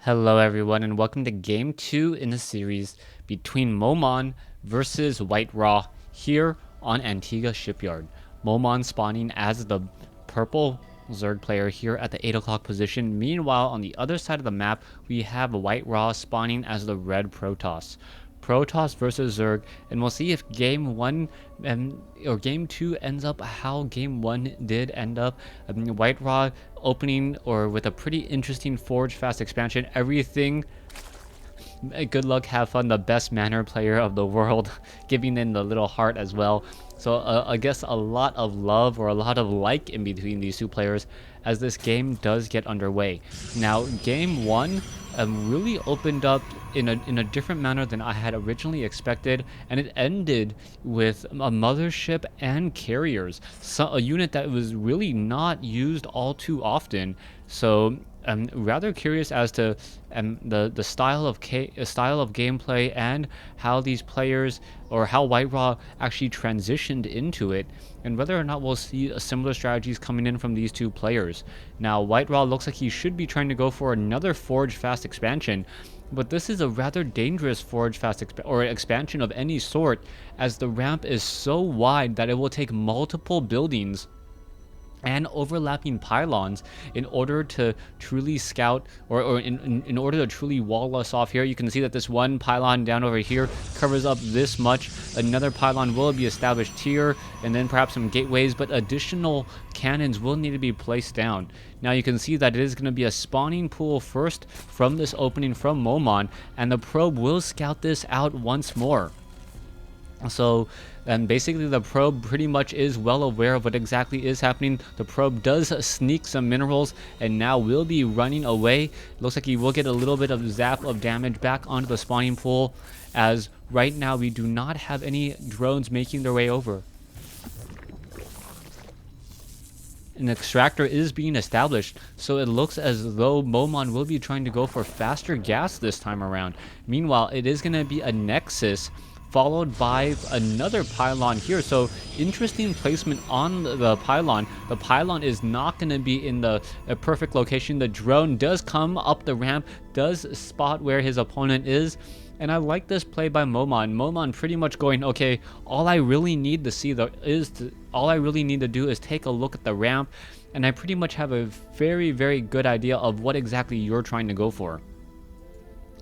Hello everyone and welcome to game 2 in the series between Moman versus WhiteRa here on Antigua Shipyard. Moman spawning as the purple Zerg player here at the 8 o'clock position. Meanwhile, on the other side of the map, we have WhiteRa spawning as the red Protoss. Protoss versus Zerg, and we'll see if game 1 or game 2 ends up how game 1 did end up. WhiteRa opening or with a pretty interesting forge fast expansion. Everything, good luck, have fun, the best manner player of the world, giving in the little heart as well. So I guess a lot of love or a lot of like in between these two players as this game does get underway. Now game 1 really opened up in a different manner than I had originally expected, and it ended with a mothership and carriers, so a unit that was really not used all too often. So I'm rather curious as to the style of gameplay and how these players or how WhiteRa actually transitioned into it, and whether or not we'll see similar strategies coming in from these two players. Now WhiteRa looks like he should be trying to go for another forge fast expansion, but this is a rather dangerous forge fast expansion of any sort, as the ramp is so wide that it will take multiple buildings and overlapping pylons in order to truly scout or in order to truly wall us off here. You can see that this one pylon down over here covers up this much. Another pylon will be established here, and then perhaps some gateways, but additional cannons will need to be placed down. Now you can see that it is going to be a spawning pool first from this opening from Moman, and the probe will scout this out once more. So basically the probe pretty much is well aware of what exactly is happening. The probe does sneak some minerals and now will be running away. Looks like he will get a little bit of zap of damage back onto the spawning pool, as right now we do not have any drones making their way over. An extractor is being established, so it looks as though Moman will be trying to go for faster gas this time around. Meanwhile, it is going to be a nexus followed by another pylon here. So interesting placement on the pylon. The pylon is not going to be in the perfect location. The drone does come up the ramp, does spot where his opponent is, and I like this play by Moman. Moman pretty much going, okay, all I really need to see all I really need to do is take a look at the ramp, and I pretty much have a very, very good idea of what exactly you're trying to go for.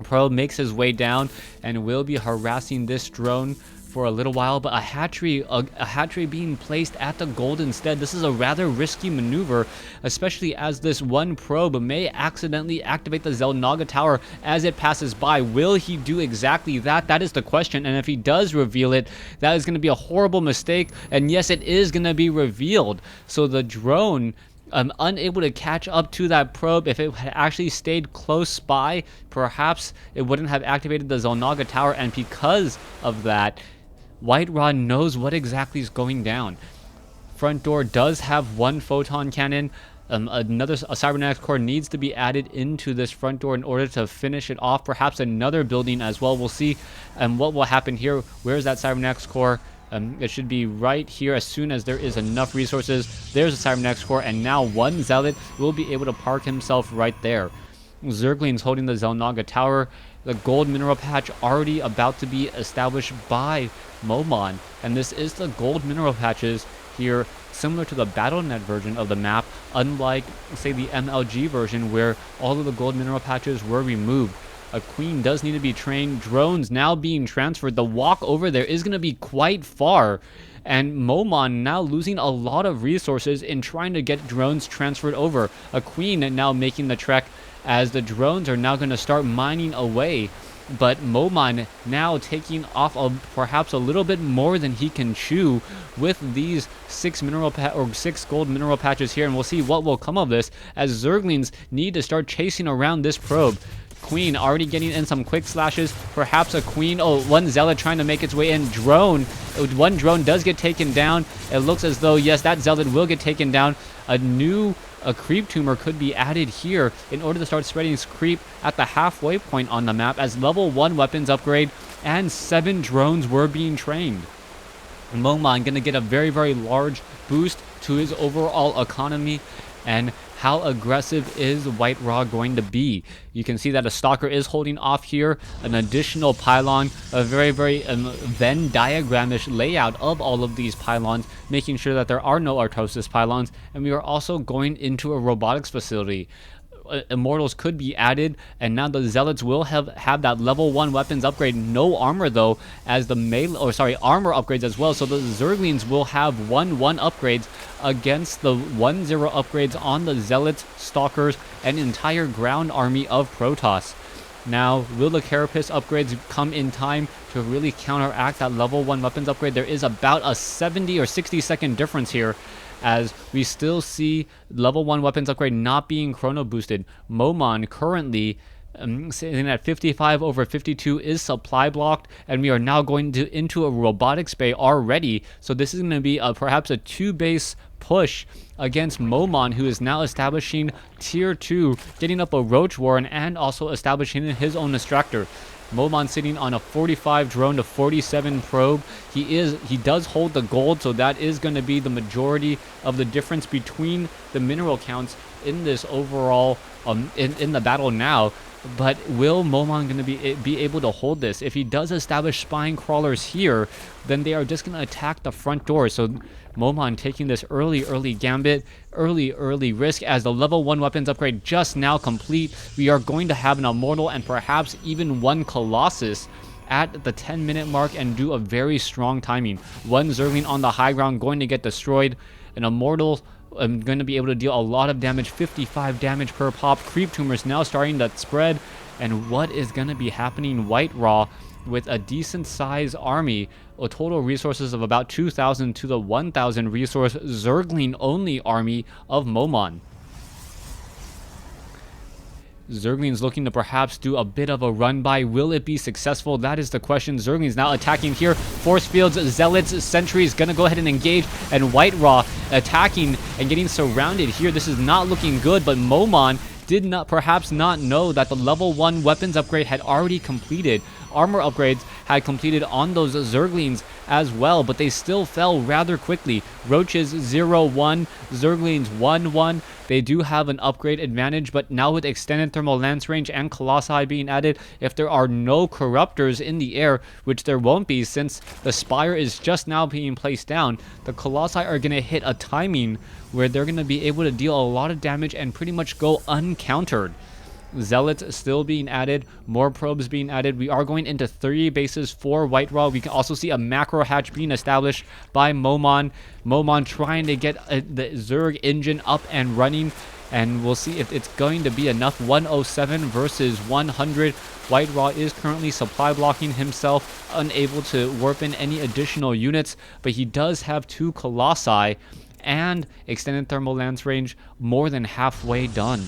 Probe makes his way down and will be harassing this drone for a little while, but a hatchery being placed at the gold instead. This is a rather risky maneuver, especially as this one probe may accidentally activate the Xel'Naga tower as it passes by. Will he do exactly that? That is the question, and if he does reveal it, that is going to be a horrible mistake, and yes, it is going to be revealed. So the drone, unable to catch up to that probe. If it had actually stayed close by, perhaps it wouldn't have activated the Xel'Naga tower, and because of that, WhiteRa knows what exactly is going down. Front door does have one photon cannon. A cybernetics core needs to be added into this front door in order to finish it off. Perhaps another building as well. We'll see what will happen here. Where is that cybernetics core? It should be right here as soon as there is enough resources. There's a cybernetics core, and now one zealot will be able to park himself right there. Zerglings holding the Xel'Naga tower. The gold mineral patch already about to be established by Moman, and this is the gold mineral patches here, similar to the BattleNet version of the map, unlike, say, the MLG version where all of the gold mineral patches were removed. A queen does need to be trained. Drones now being transferred. The walk over there is going to be quite far, and Moman now losing a lot of resources in trying to get drones transferred over. A queen now making the trek as the drones are now going to start mining away, but Moman now taking off perhaps a little bit more than he can chew with these 6 gold mineral patches here, and we'll see what will come of this as Zerglings need to start chasing around this probe. Queen already getting in some quick slashes. Perhaps a queen. Oh, one zealot trying to make its way in. One drone does get taken down. It looks as though, yes, that zealot will get taken down. A creep tumor could be added here in order to start spreading creep at the halfway point on the map, as level 1 weapons upgrade and 7 drones were being trained. Moman gonna get a very, very large boost to his overall economy, and how aggressive is WhiteRa going to be? You can see that a Stalker is holding off here, an additional pylon, a very Venn diagramish layout of all of these pylons, making sure that there are no Artosis pylons, and we are also going into a robotics facility. Immortals could be added, and now the Zealots will have that level 1 weapons upgrade. No armor though, as the armor upgrades as well, so the Zerglings will have 1-1 upgrades against the 1-0 upgrades on the Zealots, Stalkers, and entire ground army of Protoss. Now, will the Carapace upgrades come in time to really counteract that level 1 weapons upgrade? There is about a 70 or 60 second difference here, as we still see level 1 weapons upgrade not being chrono boosted. Moman currently sitting at 55 over 52 is supply blocked, and we are now going into a robotics bay already. So this is going to be perhaps a 2-base push against Moman, who is now establishing tier 2, getting up a Roach Warren, and also establishing his own extractor. Moman sitting on a 45 drone to 47 probe. He does hold the gold, so that is going to be the majority of the difference between the mineral counts in this overall in the battle now. But will Moman going to be able to hold this? If he does establish spine crawlers here, then they are just going to attack the front door. So Moman taking this early gambit, early risk, as the level 1 weapons upgrade just now complete. We are going to have an Immortal and perhaps even 1 Colossus at the 10-minute mark and do a very strong timing. 1 Zergling on the high ground going to get destroyed. An Immortal going to be able to deal a lot of damage, 55 damage per pop. Creep tumors now starting to spread. And what is going to be happening? WhiteRa with a decent size army, a total resources of about 2,000 to the 1,000 resource Zergling only army of Moman. Zerglings looking to perhaps do a bit of a run by. Will it be successful? That is the question. Zerglings now attacking here. Force fields, Zealots, Sentries gonna go ahead and engage, and WhiteRa attacking and getting surrounded here. This is not looking good, but Moman did perhaps not know that the level 1 weapons upgrade had already completed. Armor upgrades had completed on those Zerglings as well, but they still fell rather quickly. Roaches 0-1, Zerglings 1-1. They do have an upgrade advantage, but now with extended thermal lance range and Colossi being added, if there are no Corruptors in the air, which there won't be since the Spire is just now being placed down, the Colossi are going to hit a timing where they're going to be able to deal a lot of damage and pretty much go uncountered. Zealots still being added, more probes being added. We are going into 3 bases for WhiteRa. We can also see a macro hatch being established by Moman. Moman trying to get the Zerg engine up and running, and we'll see if it's going to be enough. 107 versus 100. WhiteRa is currently supply blocking himself, unable to warp in any additional units, but he does have 2 Colossi and extended thermal lance range more than halfway done.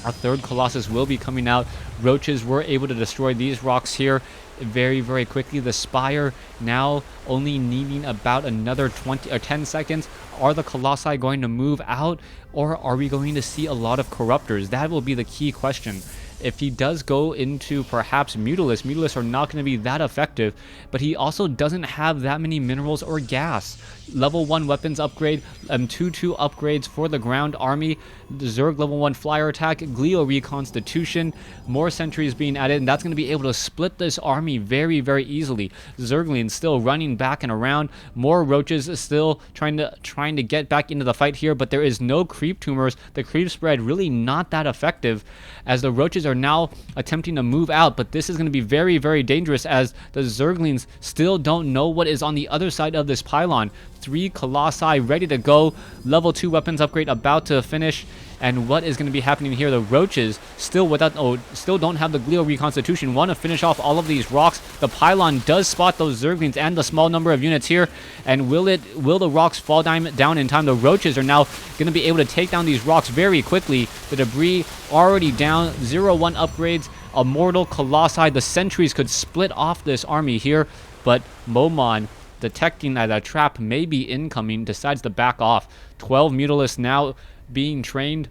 A 3rd Colossus will be coming out. Roaches were able to destroy these rocks here very quickly. The Spire now only needing about another 20 or 10 seconds. Are the Colossi going to move out, or are we going to see a lot of Corruptors? That will be the key question. If he does go into perhaps Mutalisk are not going to be that effective, but he also doesn't have that many minerals or gas. Level 1 weapons upgrade, 2-2 upgrades for the ground army, the Zerg level 1 flyer attack, Glio reconstitution, more sentries being added, and that's going to be able to split this army very easily. Zerglings still running back and around, more roaches still trying to get back into the fight here, but there is no creep tumors. The creep spread really not that effective, as the roaches are now attempting to move out, but this is going to be very dangerous, as the Zerglings still don't know what is on the other side of this pylon. 3 Colossi ready to go, level 2 weapons upgrade about to finish, and what is going to be happening here? The roaches still don't have the Glio reconstitution, want to finish off all of these rocks. The pylon does spot those Zerglings and the small number of units here, and will the rocks fall down in time? The roaches are now going to be able to take down these rocks very quickly. The debris already down, 0-1 upgrades, Immortal, Colossi. The sentries could split off this army here, but Moman, detecting that a trap may be incoming, decides to back off. 12 Mutalisks now being trained.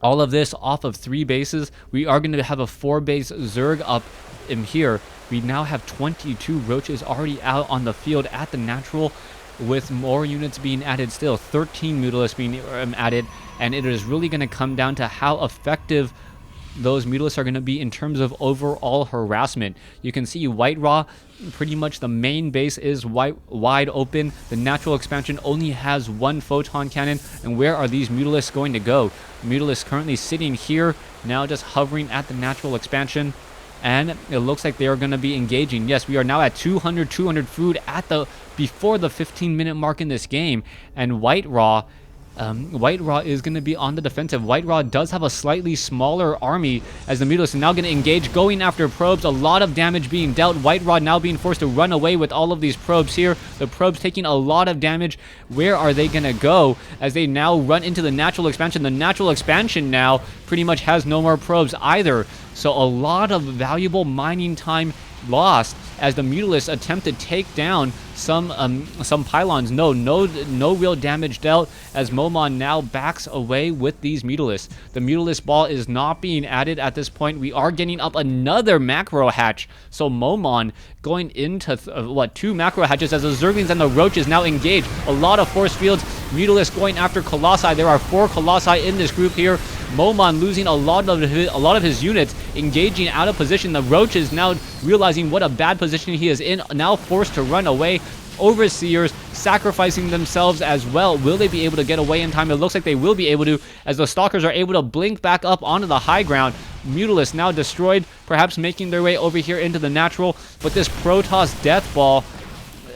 All of this off of 3 bases. We are going to have a 4-base Zerg up in here. We now have 22 roaches already out on the field at the natural, with more units being added still, 13 Mutalisks being added, and it is really going to come down to how effective those Mutalisks are going to be in terms of overall harassment. You can see WhiteRa, pretty much the main base is wide open. The natural expansion only has one photon cannon, and where are these Mutalisks going to go? Mutalisks currently sitting here, now just hovering at the natural expansion, and it looks like they are going to be engaging. Yes, we are now at 200 food at the before the 15-minute mark in this game, and WhiteRa is going to be on the defensive. WhiteRa does have a slightly smaller army, as the Mutalisks are now going to engage, going after probes. A lot of damage being dealt. WhiteRa now being forced to run away with all of these probes here. The probes taking a lot of damage. Where are they going to go as they now run into the natural expansion? The natural expansion now pretty much has no more probes either. So a lot of valuable mining time lost as the Mutalisks attempt to take down some pylons. No real damage dealt as Moman now backs away with these Mutalisks. The Mutalisk ball is not being added at this point. We are getting up another macro hatch. So Moman going into two macro hatches as the Zerglings and the Roaches now engage. A lot of force fields. Mutalisks going after Colossi. There are 4 Colossi in this group here. Moman losing a lot of his units, engaging out of position. The Roaches now realizing what a bad position he is in, now forced to run away. Overseers sacrificing themselves as well. Will they be able to get away in time? It looks like they will be able to, as the Stalkers are able to blink back up onto the high ground. Mutalisks now destroyed, perhaps making their way over here into the natural, but this Protoss Death Ball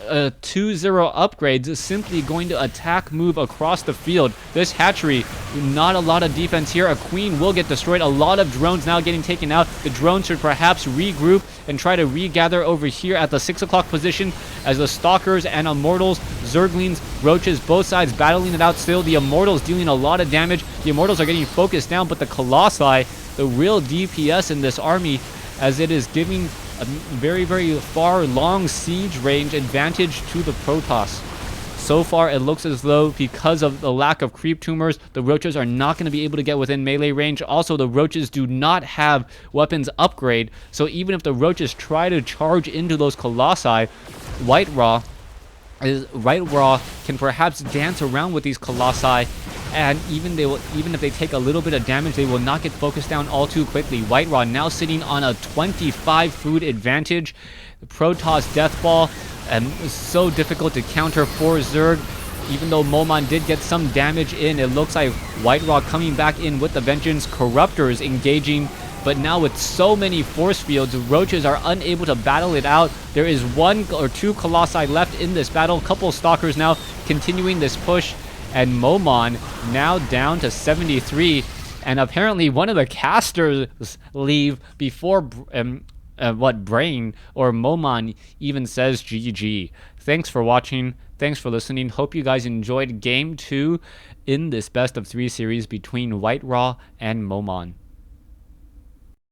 2-0 upgrades is simply going to attack move across the field. This hatchery, not a lot of defense here. A queen will get destroyed. A lot of drones now getting taken out. The drones should perhaps regroup and try to regather over here at the 6 o'clock position as the Stalkers and Immortals, Zerglings, Roaches, both sides battling it out still. The Immortals dealing a lot of damage. The Immortals are getting focused down, but the Colossi, the real DPS in this army, as it is giving a very far long siege range advantage to the Protoss. So far it looks as though because of the lack of creep tumors, the Roaches are not going to be able to get within melee range. Also, the Roaches do not have weapons upgrade, so even if the Roaches try to charge into those Colossi, WhiteRa can perhaps dance around with these Colossi, and even if they take a little bit of damage, they will not get focused down all too quickly. WhiteRa now sitting on a 25 food advantage. The Protoss Death Ball is so difficult to counter for Zerg. Even though Moman did get some damage in, it looks like WhiteRa coming back in with the vengeance. Corruptors engaging, but now with so many force fields, Roaches are unable to battle it out. There is 1 or 2 Colossi left in this battle. Couple Stalkers now continuing this push, and Moman now down to 73. And apparently one of the casters leave before Brain or Moman even says GG. Thanks for watching. Thanks for listening. Hope you guys enjoyed Game 2 in this best of 3 series between WhiteRa and Moman.